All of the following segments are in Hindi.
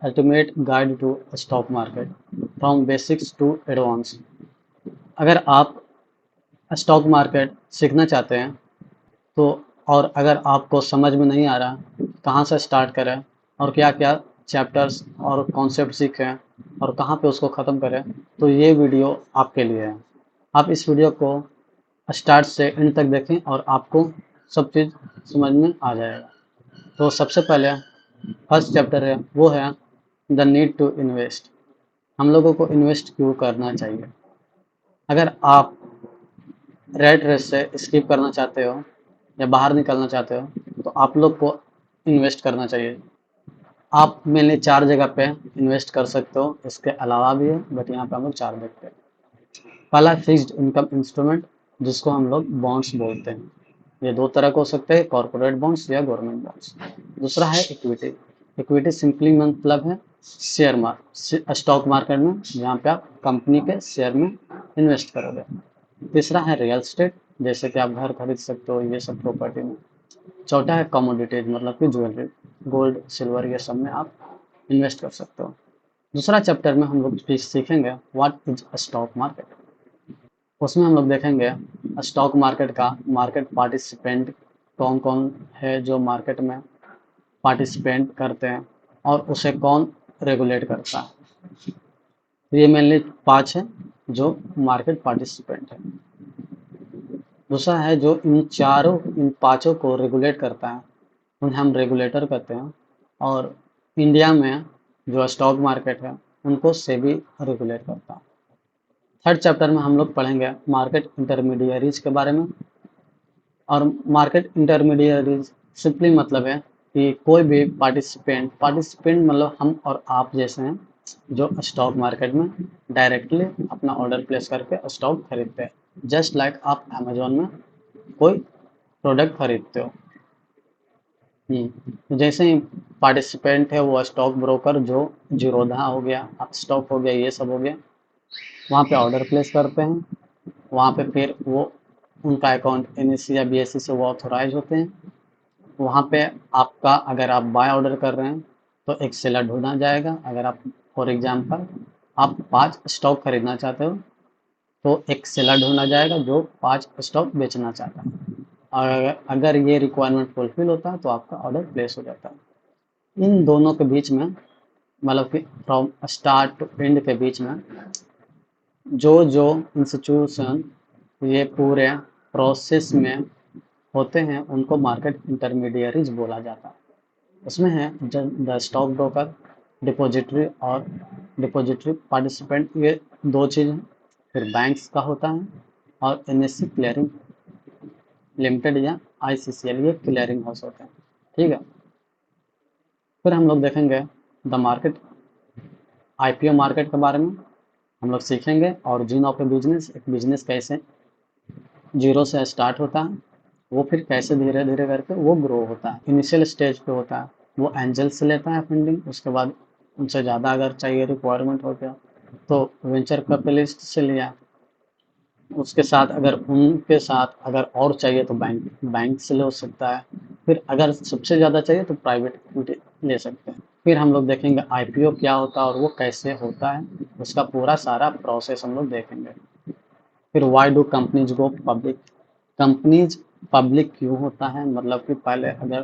Ultimate guide to stock market from basics to advance. अगर आप स्टॉक मार्केट सीखना चाहते हैं तो और अगर आपको समझ में नहीं आ रहा कहाँ से स्टार्ट करें और क्या क्या चैप्टर्स और कॉन्सेप्ट सीखें और कहाँ पे उसको ख़त्म करें, तो ये वीडियो आपके लिए है। आप इस वीडियो को स्टार्ट से एंड तक देखें और आपको सब चीज़ समझ में आ जाएगा। तो सबसे पहले फर्स्ट चैप्टर है, वो है द नीड टू इन्वेस्ट। हम लोगों को इन्वेस्ट क्यों करना चाहिए। अगर आप रेट रेस से स्किप करना चाहते हो या बाहर निकलना चाहते हो तो आप लोग को इन्वेस्ट करना चाहिए। आप मेनली 4 जगह पे इन्वेस्ट कर सकते हो, इसके अलावा भी है बट यहाँ पे हम लोग 4 देखते हैं। पहला फिक्स्ड इनकम इंस्ट्रूमेंट, जिसको हम लोग बॉन्ड्स बोलते हैं। ये 2 तरह के हो सकते हैं, कॉर्पोरेट बॉन्ड्स या गवर्नमेंट बॉन्ड्स। दूसरा है इक्विटी। इक्विटी सिंपली मतलब है स्टॉक मार्केट में, जहाँ पे आप कंपनी के शेयर में इन्वेस्ट करोगे। तीसरा है रियल एस्टेट, जैसे कि आप घर खरीद सकते हो, ये सब प्रॉपर्टी में। चौथा है कमोडिटीज, मतलब कि ज्वेलरी, गोल्ड सिल्वर, ये सब में आप इन्वेस्ट कर सकते हो। दूसरा चैप्टर में हम लोग सीखेंगे व्हाट इज स्टॉक मार्केट। उसमें हम लोग देखेंगे स्टॉक मार्केट का मार्केट पार्टिसिपेंट कौन कौन है जो मार्केट में पार्टिसिपेंट करते हैं और उसे कौन रेगुलेट करता है। ये मेनली 5 है जो मार्केट पार्टिसिपेंट है। दूसरा है जो इन पांचों को रेगुलेट करता है, उन्हें हम रेगुलेटर कहते हैं। और इंडिया में जो स्टॉक मार्केट है उनको सेबी रेगुलेट करता है। थर्ड चैप्टर में हम लोग पढ़ेंगे मार्केट इंटरमीडियरीज के बारे में। और मार्केट इंटरमीडियरीज सिंपली मतलब है कि कोई भी पार्टिसिपेंट मतलब हम और आप जैसे हैं, जो स्टॉक मार्केट में डायरेक्टली अपना ऑर्डर प्लेस करके स्टॉक खरीदते हैं। जस्ट लाइक आप अमेजोन में कोई प्रोडक्ट खरीदते हो। तो जैसे ही पार्टिसिपेंट है वो स्टॉक ब्रोकर, जो जीरोधा हो गया, अपस्टॉक हो गया, ये सब हो गया, वहाँ पे ऑर्डर प्लेस करते हैं। वहाँ पे फिर वो उनका अकाउंट एनएससी या बीएससी से वो ऑथोराइज होते हैं। वहाँ पे आपका अगर आप बाय ऑर्डर कर रहे हैं तो एक सेलर ढूंढा जाएगा। अगर आप फॉर एग्जांपल आप 5 स्टॉक खरीदना चाहते हो तो एक सेलर ढूंढा जाएगा जो 5 स्टॉक बेचना चाहता है। और अगर ये रिक्वायरमेंट फुलफिल होता है तो आपका ऑर्डर प्लेस हो जाता है। इन दोनों के बीच में, मतलब कि फ्रॉम स्टार्ट टू एंड के बीच में, जो जो इंस्टीट्यूशन ये पूरे प्रोसेस में होते हैं उनको मार्केट इंटरमीडियरीज बोला जाता है। उसमें है द स्टॉक ब्रोकर, डिपॉजिटरी और डिपॉजिटरी पार्टिसिपेंट, ये 2 चीज़ हैं। फिर बैंक्स का होता है और एनएससी क्लियरिंग लिमिटेड या आईसीसीएल, ये क्लियरिंग हाउस होते हैं। ठीक है। फिर हम लोग देखेंगे द मार्केट, आईपीओ मार्केट के बारे में हम लोग सीखेंगे। और जिन ऑफ ए बिजनेस, एक बिजनेस कैसे जीरो से स्टार्ट होता है, वो फिर कैसे धीरे धीरे करके वो ग्रो होता है। इनिशियल स्टेज पे होता है, वो एंजल से लेता है फंडिंग, उसके बाद उनसे ज़्यादा अगर चाहिए रिक्वायरमेंट हो गया तो वेंचर कैपिटलिस्ट से लिया। उसके साथ अगर उनके साथ अगर और चाहिए तो बैंक से ले सकता है। फिर अगर सबसे ज़्यादा चाहिए तो प्राइवेट इक्विटी ले सकते हैं। फिर हम लोग देखेंगे आईपीओ क्या होता है और वो कैसे होता है, उसका पूरा सारा प्रोसेस हम लोग देखेंगे। फिर why do companies go public. Companies public क्यों होता है, मतलब कि पहले अगर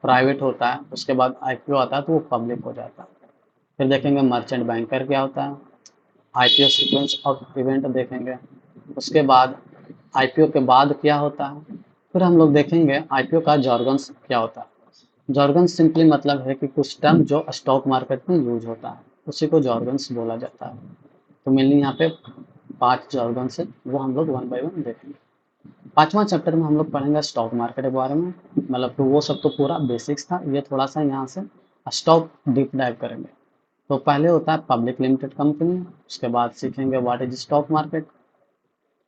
प्राइवेट होता है उसके बाद आईपीओ आता है तो वो पब्लिक हो जाता है। फिर देखेंगे मर्चेंट बैंकर क्या होता है। आईपीओ सीक्वेंस ऑफ इवेंट देखेंगे। उसके बाद आईपीओ के बाद क्या होता है। फिर हम लोग देखेंगे आईपीओ का जॉर्गन्स क्या होता है। जॉर्गन्स सिंपली मतलब है कि कुछ टर्म जो स्टॉक मार्केट में यूज होता है उसी को जॉर्गन्स बोला जाता है। तो मेनली यहाँ पे 5 जॉर्गन्स है, वो हम लोग वन बाय वन देखेंगे। पांचवा चैप्टर में हम लोग पढ़ेंगे स्टॉक मार्केट के बारे में, मतलब कि वो सब तो पूरा बेसिक्स था, ये थोड़ा सा यहाँ से स्टॉक डीप डाइव करेंगे। तो पहले होता है पब्लिक लिमिटेड कंपनी, उसके बाद सीखेंगे what is stock market.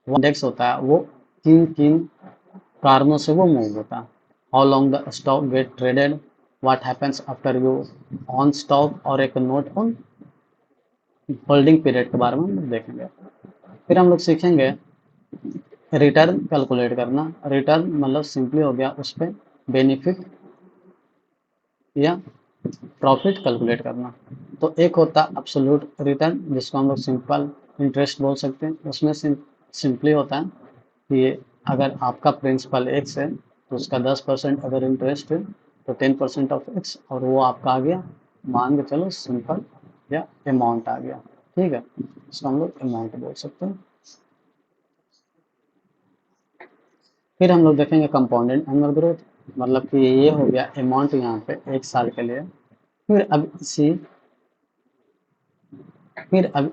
Index होता है, वो किन किन कारणों से वो मूव होता है। How long the stock get traded, what happens after you on stock, और एक नोट ऑन होल्डिंग पीरियड के बारे में हम लोग देखेंगे। फिर हम लोग सीखेंगे रिटर्न कैलकुलेट करना। रिटर्न मतलब सिंपली हो गया उस पर बेनिफिट या प्रॉफिट कैलकुलेट करना। तो एक होता है एब्सोल्यूट रिटर्न, जिसको हम लोग सिंपल इंटरेस्ट बोल सकते हैं। उसमें सिंपली होता है कि अगर आपका प्रिंसिपल एक्स है तो उसका 10% अगर इंटरेस्ट है तो 10% ऑफ एक्स, और वो आपका आ गया, मान के चलो सिंपल, या अमाउंट आ गया। ठीक है, इसको हम लोग अमाउंट बोल सकते हैं। फिर हम लोग देखेंगे कंपाउंडेड एनुअल ग्रोथ, मतलब कि ये हो गया अमाउंट यहाँ पे 1 साल के लिए। फिर अब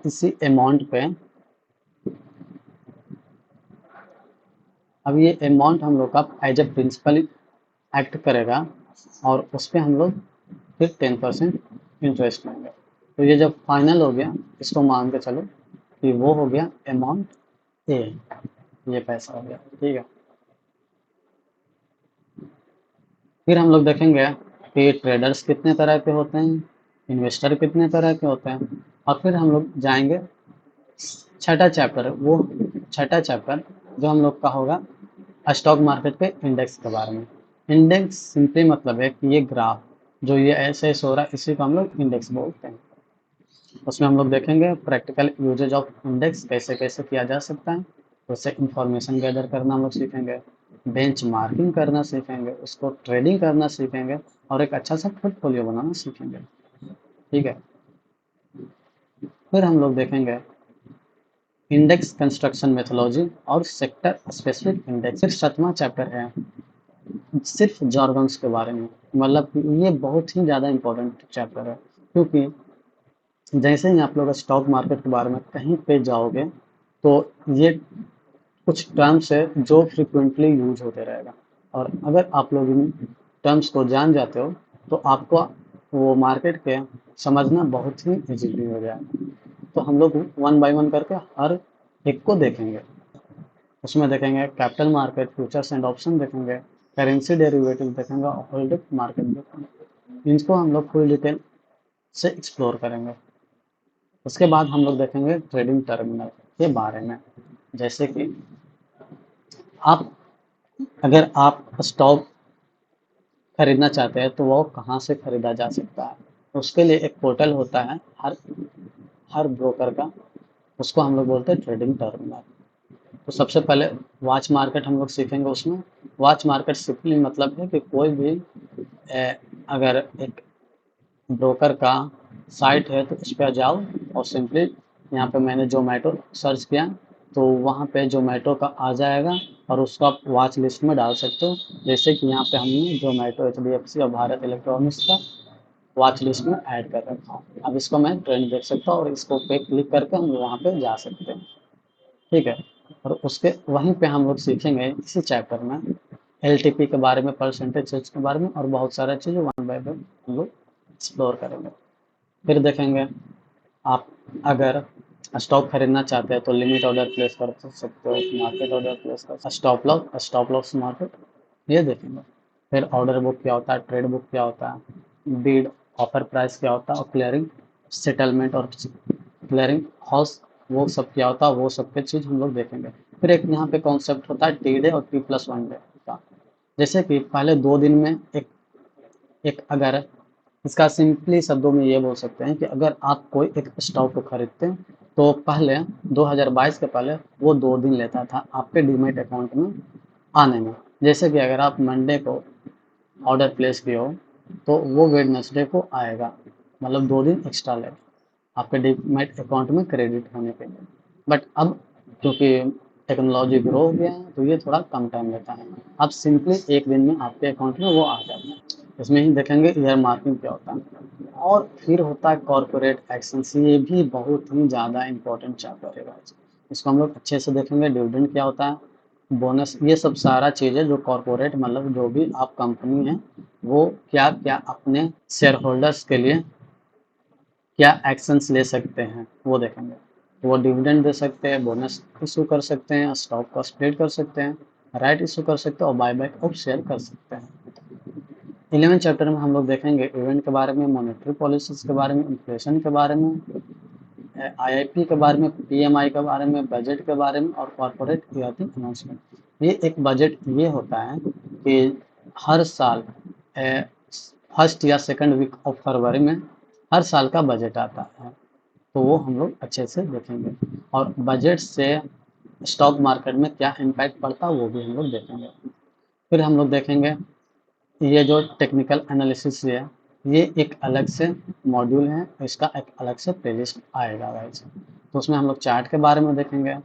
इसी अमाउंट पे, अब ये अमाउंट हम लोग का एज ए प्रिंसिपल एक्ट करेगा, और उस पर हम लोग फिर 10% इंटरेस्ट लेंगे। तो ये जब फाइनल हो गया, इसको मान के चलो कि वो हो गया अमाउंट ए, ये पैसा हो गया। ठीक है, फिर हम लोग देखेंगे कि ट्रेडर्स कितने तरह के होते हैं, इन्वेस्टर कितने तरह के होते हैं, और फिर हम लोग जाएंगे छठा चैप्टर, वो छठा चैप्टर जो हम लोग का होगा स्टॉक मार्केट के इंडेक्स के बारे में। इंडेक्स सिंपली मतलब है कि ये ग्राफ जो ये ऐसे ऐसे हो रहा है, इसी को हम लोग इंडेक्स बोलते हैं। उसमें हम लोग देखेंगे प्रैक्टिकल यूजेज ऑफ इंडेक्स कैसे कैसे किया जा सकता है, उससे इंफॉर्मेशन गैदर करना हम लोग सीखेंगे, बेंच मार्किंग करना सीखेंगे, उसको ट्रेडिंग करना सीखेंगे, और एक अच्छा सा पोर्टफोलियो बनाना सीखेंगे। ठीक है, फिर हम लोग देखेंगे इंडेक्स कंस्ट्रक्शन मेथोलॉजी और सेक्टर स्पेसिफिक इंडेक्स। फिर 7वां चैप्टर है सिर्फ जॉर्गन्स के बारे में, मतलब ये बहुत ही ज़्यादा इम्पोर्टेंट चैप्टर है, क्योंकि जैसे ही आप लोग स्टॉक मार्केट के बारे में कहीं पे जाओगे तो ये कुछ टर्म्स है जो फ्रिक्वेंटली यूज होते रहेगा, और अगर आप लोग इन टर्म्स को जान जाते हो तो आपको वो मार्केट के समझना बहुत ही इजीली हो जाएगा। तो हम लोग वन बाय वन करके हर एक को देखेंगे। उसमें देखेंगे capital market, futures and option देखेंगे, करेंसी डेरिवेटिव देखेंगे, और होल्डिंग मार्केट देखेंगे। इनको हम लोग फुल डिटेल से एक्सप्लोर करेंगे। उसके बाद हम लोग देखेंगे ट्रेडिंग टर्मिनल के बारे में, जैसे कि आप अगर आप स्टॉक खरीदना चाहते हैं तो वो कहाँ से खरीदा जा सकता है। उसके लिए एक पोर्टल होता है हर हर ब्रोकर का, उसको हम लोग बोलते हैं ट्रेडिंग टर्मिनल। तो सबसे पहले वॉच मार्केट हम लोग सीखेंगे। उसमें वॉच मार्केट सिंपली मतलब है कि कोई भी अगर एक ब्रोकर का साइट है तो उस पर जाओ, और सिंपली यहाँ पे मैंने जोमेटो सर्च किया तो वहाँ पे जोमेटो का आ जाएगा, और उसको आप वॉच लिस्ट में डाल सकते हो। जैसे कि यहाँ पे हमने जोमेटो, एचडीएफसी और भारत इलेक्ट्रॉनिक्स का वॉच लिस्ट में ऐड कर रखा हूँ। अब इसको मैं ट्रेंड देख सकता हूँ, और इसको पे क्लिक करके हम वहाँ पे जा सकते हैं। ठीक है, और उसके वहीं पे हम लोग सीखेंगे इसी चैप्टर में एलटीपी के बारे में, परसेंटेज चेंज के बारे में, और बहुत सारा चीज़ें वन बाय वन हम लोग एक्सप्लोर करेंगे। फिर देखेंगे आप अगर स्टॉक खरीदना चाहते हैं तो लिमिट ऑर्डर प्लेस कर सकते हो, मार्केट ऑर्डर प्लेस कर, स्टॉप लॉस मार्केट, ये देखेंगे। फिर ऑर्डर बुक क्या होता है, ट्रेड बुक क्या होता है, बीड ऑफर प्राइस क्या होता है, और क्लियरिंग सेटलमेंट और क्लियरिंग हाउस वो सब क्या होता है, वो सब के चीज़ हम लोग देखेंगे। फिर एक यहाँ पे कॉन्सेप्ट होता है टी डे और T+1 डे का। जैसे कि पहले 2 दिन में एक एक अगर इसका सिंपली शब्दों में ये बोल सकते हैं कि अगर आप कोई एक स्टॉक को खरीदते हैं तो पहले 2022 के पहले वो 2 दिन लेता था आपके डीमेट अकाउंट में आने में। जैसे कि अगर आप मंडे को ऑर्डर प्लेस किए हो तो वो वेडनेसडे को आएगा, मतलब 2 दिन एक्स्ट्रा लेगा आपके डीमेट अकाउंट में क्रेडिट होने के लिए। बट अब क्योंकि टेक्नोलॉजी ग्रो हो गया है तो ये थोड़ा कम टाइम लेता है। अब सिंपली एक दिन में आपके अकाउंट में वो आ जाता है। इसमें ही देखेंगे ईयर मार्किंग क्या होता है, और फिर होता है कॉर्पोरेट एक्शंस। ये भी बहुत ही ज़्यादा इंपॉर्टेंट चैप्टर है गाइस, इसको हम लोग अच्छे से देखेंगे। डिविडेंड क्या होता है, बोनस, ये सब सारा चीज़ें जो कॉर्पोरेट मतलब जो भी आप कंपनी है वो क्या क्या अपने शेयर होल्डर्स के लिए क्या एक्शंस ले सकते हैं वो देखेंगे। वो डिविडेंड दे सकते हैं, बोनस इशू कर सकते हैं, स्टॉक का स्प्लिट कर सकते हैं, राइट इशू कर सकते हैं, और बायबैक ऑफ शेयर कर सकते हैं। 11 चैप्टर में हम लोग देखेंगे इवेंट के बारे में, मॉनेटरी पॉलिसीज के बारे में, इन्फ्लेशन के बारे में, आईआईपी के बारे में, पीएमआई के बारे में, बजट के बारे में, और कॉर्पोरेट ईआरपी अनाउंसमेंट। ये एक बजट ये होता है कि हर साल फर्स्ट या सेकंड वीक ऑफ फरवरी में हर साल का बजट आता है, तो वो हम लोग अच्छे से देखेंगे। और बजट से स्टॉक मार्केट में क्या इम्पैक्ट पड़ता है वो भी हम लोग देखेंगे। फिर हम लोग देखेंगे ये जो टेक्निकल एनालिसिस है, ये एक अलग से मॉड्यूल है, इसका एक अलग से प्लेलिस्ट आएगा गाइस। तो उसमें हम लोग चार्ट के बारे में देखेंगे,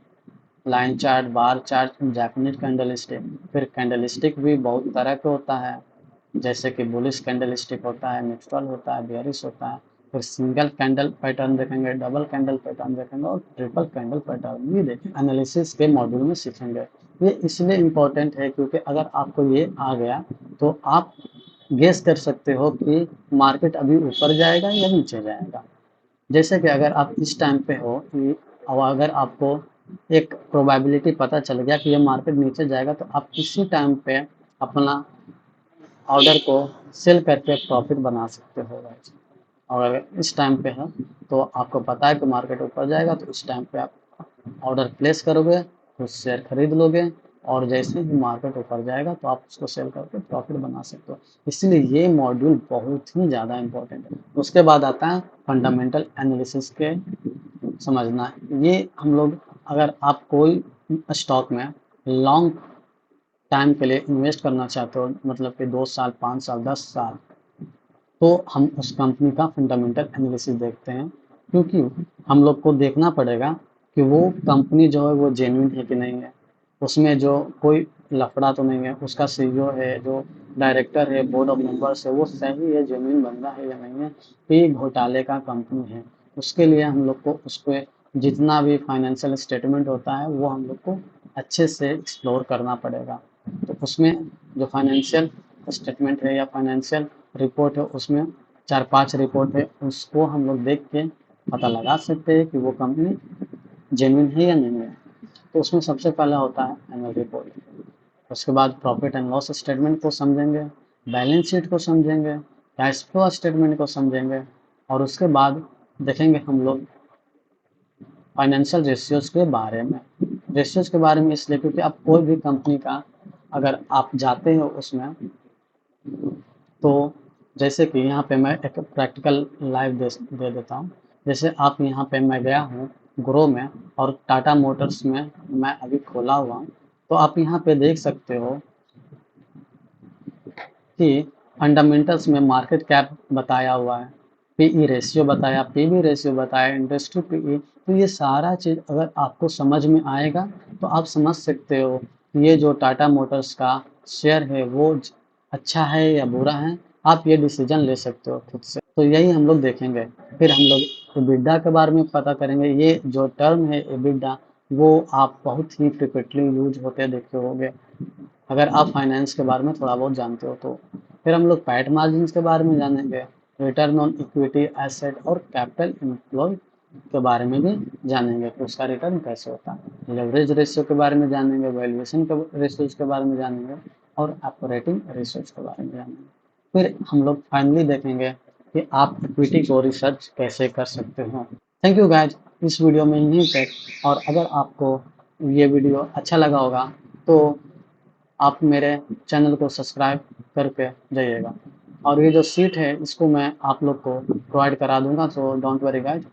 line chart, bar chart, Japanese candlestick. फिर कैंडलस्टिक भी बहुत तरह के होता है, जैसे कि बुलिश कैंडलस्टिक होता है, न्यूट्रल होता है, बेयरिश होता है। फिर सिंगल कैंडल पैटर्न देखेंगे, डबल कैंडल पैटर्न देखेंगे और ट्रिपल कैंडल पैटर्न भी देखेंगे। एनालिसिस के मॉड्यूल में सीखेंगे। ये इसलिए इम्पोर्टेंट है क्योंकि अगर आपको ये आ गया तो आप गेस कर सकते हो कि मार्केट अभी ऊपर जाएगा या नीचे जाएगा। जैसे कि अगर आप इस टाइम पे हो कि और अगर आपको एक प्रोबेबिलिटी पता चल गया कि ये मार्केट नीचे जाएगा, तो आप इसी टाइम पे अपना ऑर्डर को सेल करके प्रॉफिट बना सकते हो गाइस। और अगर इस टाइम पे है तो आपको पता है कि मार्केट ऊपर जाएगा, तो इस टाइम पे आप ऑर्डर प्लेस करोगे, तो शेयर खरीद लोगे और जैसे ही मार्केट ऊपर जाएगा तो आप उसको सेल करके प्रॉफिट बना सकते हो। इसलिए ये मॉड्यूल बहुत ही ज़्यादा इम्पोर्टेंट है। उसके बाद आता है फंडामेंटल एनालिसिस के समझना। ये हम लोग, अगर आप कोई स्टॉक में लॉन्ग टाइम के लिए इन्वेस्ट करना चाहते हो, मतलब कि 2 साल, 5 साल, 10 साल, तो हम उस कंपनी का फंडामेंटल एनालिसिस देखते हैं, क्योंकि हम लोग को देखना पड़ेगा कि वो कंपनी जो है वो जेन्युइन है कि नहीं है, उसमें जो कोई लफड़ा तो नहीं है, उसका सीईओ है, जो डायरेक्टर है, बोर्ड ऑफ मेंबर्स है, वो सही है, जेन्युइन बंदा है या नहीं है, कि घोटाले का कंपनी है। उसके लिए हम लोग को उस पर जितना भी फाइनेंशियल स्टेटमेंट होता है वो हम लोग को अच्छे से एक्सप्लोर करना पड़ेगा। तो उसमें जो फाइनेंशियल स्टेटमेंट है या फाइनेंशियल रिपोर्ट है, उसमें 4-5 रिपोर्ट है, उसको हम लोग देख के पता लगा सकते हैं कि वो कंपनी जेन्युइन है या नहीं है। तो उसमें सबसे पहला होता है एनुअल रिपोर्ट। उसके बाद प्रॉफिट एंड लॉस स्टेटमेंट को समझेंगे, बैलेंस शीट को समझेंगे, कैश फ्लो स्टेटमेंट को समझेंगे, और उसके बाद देखेंगे हम लोग फाइनेंशियल रेशियोज के बारे में। रेशियोज के बारे में इसलिए क्योंकि आप कोई भी कंपनी का अगर आप जाते हो उसमें, तो जैसे कि यहाँ पे मैं एक प्रैक्टिकल लाइव दे देता हूँ। जैसे आप यहाँ पे मैं गया हूँ ग्रो में और टाटा मोटर्स में मैं अभी खोला हुआ हूँ, तो आप यहाँ पे देख सकते हो कि फंडामेंटल्स में मार्केट कैप बताया हुआ है, पीई रेशियो बताया, पीबी रेशियो बताया, इंडस्ट्री पीई। तो ये सारा चीज़ अगर आपको समझ में आएगा तो आप समझ सकते हो कि ये जो टाटा मोटर्स का शेयर है वो अच्छा है या बुरा है। आप ये डिसीजन ले सकते हो खुद से। तो यही हम लोग देखेंगे। फिर हम लोग एबिडा के बारे में पता करेंगे। ये जो टर्म है एबिडा, वो आप बहुत ही फ्रिक्वेंटली यूज होते देखे होंगे अगर आप फाइनेंस के बारे में थोड़ा बहुत जानते हो तो। फिर हम लोग पैट मार्जिन के बारे में जानेंगे, रिटर्न ऑन इक्विटी एसेट और कैपिटल एम्प्लॉय के बारे में भी जानेंगे कि उसका रिटर्न कैसे होता है। लेवरेज रेशियो के बारे में जानेंगे, वैल्यूएशन के रेशियोज के बारे में जानेंगे और ऑपरेटिंग रेशियोज के बारे में जानेंगे। फिर हम लोग फाइनली देखेंगे कि आप इक्विटी को रिसर्च कैसे कर सकते हो। थैंक यू गाइज, इस वीडियो में यहीं तक। और अगर आपको ये वीडियो अच्छा लगा होगा तो आप मेरे चैनल को सब्सक्राइब करके जाइएगा। और ये जो सीट है इसको मैं आप लोग को प्रोवाइड करा दूंगा, तो डोंट वरी गाइज।